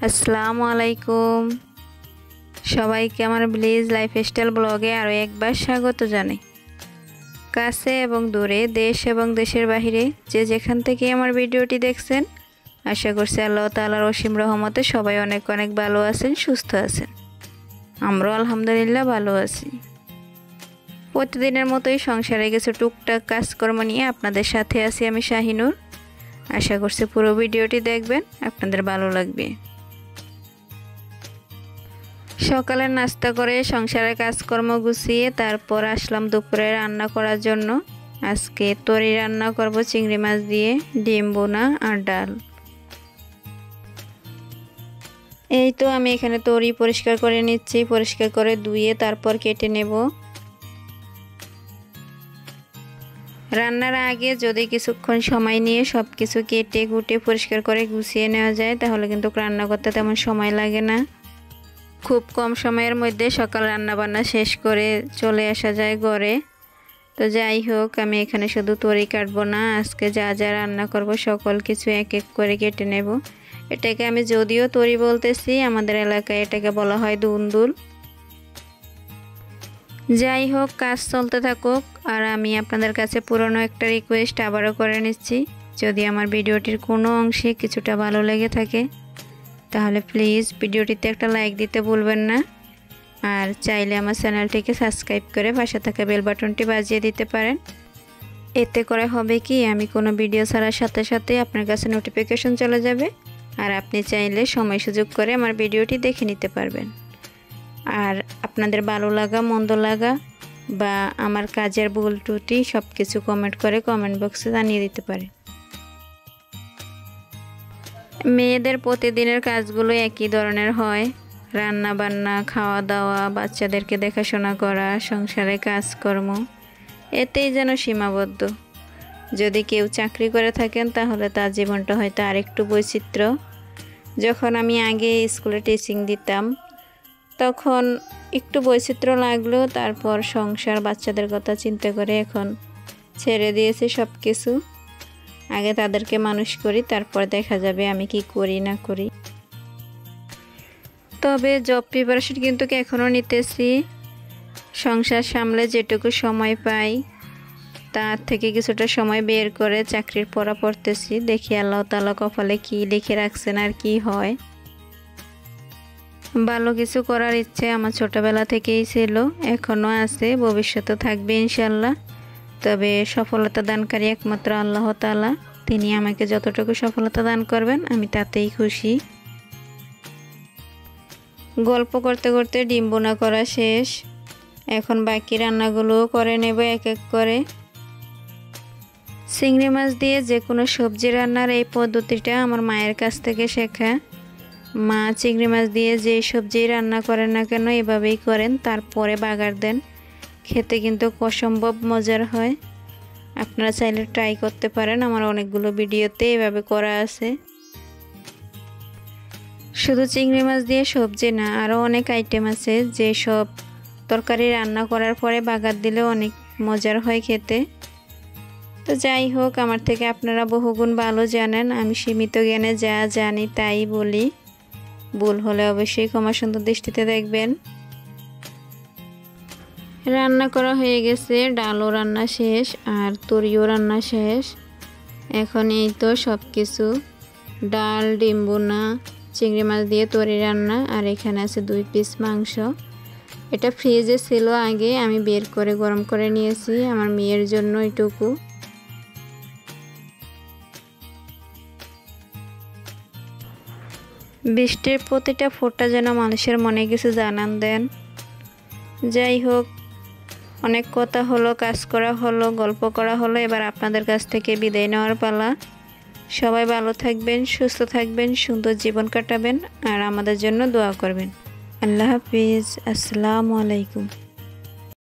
আসসালামু আলাইকুম। সবাইকে আমার ভিলেজ লাইফস্টাইল ব্লগে আরও একবার স্বাগত জানাই। কাছে এবং দূরে, দেশ এবং দেশের বাহিরে যে যেখান থেকে আমার ভিডিওটি দেখছেন, আশা করছি আল্লাহ তাআলার অসীম রহমতে সবাই অনেক অনেক ভালো আছেন, সুস্থ আছেন। আমরাও আলহামদুলিল্লাহ ভালো আছি। প্রতিদিনের মতোই সংসারে কিছু টুকটাক কাজকর্ম নিয়ে আপনাদের সাথে আছি আমি শাহিনুর। আশা করছি পুরো ভিডিওটি দেখবেন, আপনাদের ভালো লাগবে। সকালে নাস্তা করে সংসারের কাজকর্ম গুছিয়ে তারপর আসলাম দুপুরে রান্না করার জন্য। আজকে তরি রান্না করব চিংড়ি মাছ দিয়ে, ডিম বোনা আর ডাল। এই তো আমি এখানে তরি পরিষ্কার করে নিচ্ছি, পরিষ্কার করে ধুয়ে তারপর কেটে নেব। রান্নার আগে যদি কিছুক্ষণ সময় নিয়ে সব কিছু কেটে কুটে পরিষ্কার করে গুছিয়ে নেওয়া যায় তাহলে কিন্তু রান্না করতে তেমন সময় লাগে না। খুব কম সময়ের মধ্যে সকাল রান্নাবান্না শেষ করে চলে আসা যায় ঘরে। তো যাই হোক, আমি এখানে শুধু তরি কাটবো না, আজকে যা যা রান্না করব সকল কিছু এক এক করে কেটে নেব। এটাকে আমি যদিও তরি বলতেছি, আমাদের এলাকায় এটাকে বলা হয় দুন্দুল। যাই হোক, কাজ চলতে থাকুক। আর আমি আপনাদের কাছে পুরনো একটা রিকোয়েস্ট আবারও করে নিচ্ছি, যদি আমার ভিডিওটির কোনো অংশে কিছুটা ভালো লেগে থাকে তাহলে প্লিজ ভিডিওটিতে একটা লাইক দিতে ভুলবেন না। আর চাইলে আমার চ্যানেলটিকে সাবস্ক্রাইব করে পাশে থাকা বেল বাটনটি বাজিয়ে দিতে পারেন। এতে করে হবে কি, আমি কোনো ভিডিও ছাড়ার সাথে সাথে আপনার কাছে নোটিফিকেশন চলে যাবে আর আপনি চাইলে সময় সুযোগ করে আমার ভিডিওটি দেখে নিতে পারবেন। আর আপনাদের ভালো লাগা মন্দ লাগা বা আমার কাজের ভুল ত্রুটি সব কিছু কমেন্ট করে কমেন্ট বক্সে জানিয়ে দিতে পারে। মেয়েদের প্রতিদিনের কাজগুলো একই ধরনের হয়, রান্না বান্না, খাওয়া দাওয়া, বাচ্চাদেরকে দেখাশোনা করা, সংসারে কাজকর্ম, এতেই যেন সীমাবদ্ধ। যদি কেউ চাকরি করে থাকেন তাহলে তার জীবনটা হয়তো আরেকটু বৈচিত্র্য। যখন আমি আগে স্কুলে টিচিং দিতাম তখন একটু বৈচিত্র্য লাগলেও তারপর সংসার বাচ্চাদের কথা চিন্তা করে এখন ছেড়ে দিয়েছি সব কিছু। আগে তাদেরকে মানুষ করি, তারপর দেখা যাবে আমি কি করি না করি। তবে জব প্রিপারেশন কিন্তু এখনও নিতেছি। সংসার সামলে যেটুকু সময় পাই তার থেকে কিছুটা সময় বের করে চাকরির পড়া পড়তেছি। দেখি আল্লাহ তাআলা কপালে কি লিখে রাখছেন আর কি হয়। ভালো কিছু করার ইচ্ছে আমার ছোটবেলা থেকেই ছিল, এখনও আছে, ভবিষ্যতে থাকবে ইনশাল্লাহ। তবে সফলতা দানকারী একমাত্র আল্লাহ তাআলা, তিনি আমাকে যতটুকু সফলতা দান করবেন আমি তাতেই খুশি। গল্প করতে করতে ডিম বোনা করা শেষ, এখন বাকি রান্নাগুলোও করে নেব এক এক করে। চিংড়ি মাছ দিয়ে যে কোনো সবজি রান্নার এই পদ্ধতিটা আমার মায়ের কাছ থেকে শেখা। মা চিংড়ি মাছ দিয়ে যেই সবজি রান্না করেন না কেন এভাবেই করেন, তারপরে বাগার দেন। খেতে কিন্তু অসম্ভব মজার হয়। আপনারা চাইলে ট্রাই করতে পারেন, আমার অনেকগুলো ভিডিওতে এভাবে করা আছে। শুধু চিংড়ি মাছ দিয়ে সবজি না, আরও অনেক আইটেম আছে যে সব তরকারি রান্না করার পরে বাগার দিলেও অনেক মজার হয় খেতে। তো যাই হোক, আমার থেকে আপনারা বহুগুণ ভালো জানেন, আমি সীমিত জ্ঞানে যা জানি তাই বলি। ভুল হলে অবশ্যই ক্ষমা সুন্দর দৃষ্টিতে দেখবেন। রান্না করা হয়ে গেছে, ডালও রান্না শেষ আর তরিও রান্না শেষ। এখন এই তো সব কিছু, ডাল, ডিম বোনা, চিংড়ি মাছ দিয়ে তরি রান্না, আর এখানে আছে 2 পিস মাংস। এটা ফ্রিজে ছিল আগে, আমি বের করে গরম করে নিয়েছি আমার মেয়ের জন্য এটুকু। বৃষ্টির প্রতিটা ফোঁটা যেন মানুষের মনে কিছু জানান দেন। যাই হোক, অনেক কথা হলো, কাজ করা হলো, গল্প করা হলো, এবার আপনাদের কাছ থেকে বিদায় নেওয়ার পালা। সবাই ভালো থাকবেন, সুস্থ থাকবেন, সুন্দর জীবন কাটাবেন আর আমাদের জন্য দোয়া করবেন। আল্লাহ হাফিজ। আসসালামু আলাইকুম।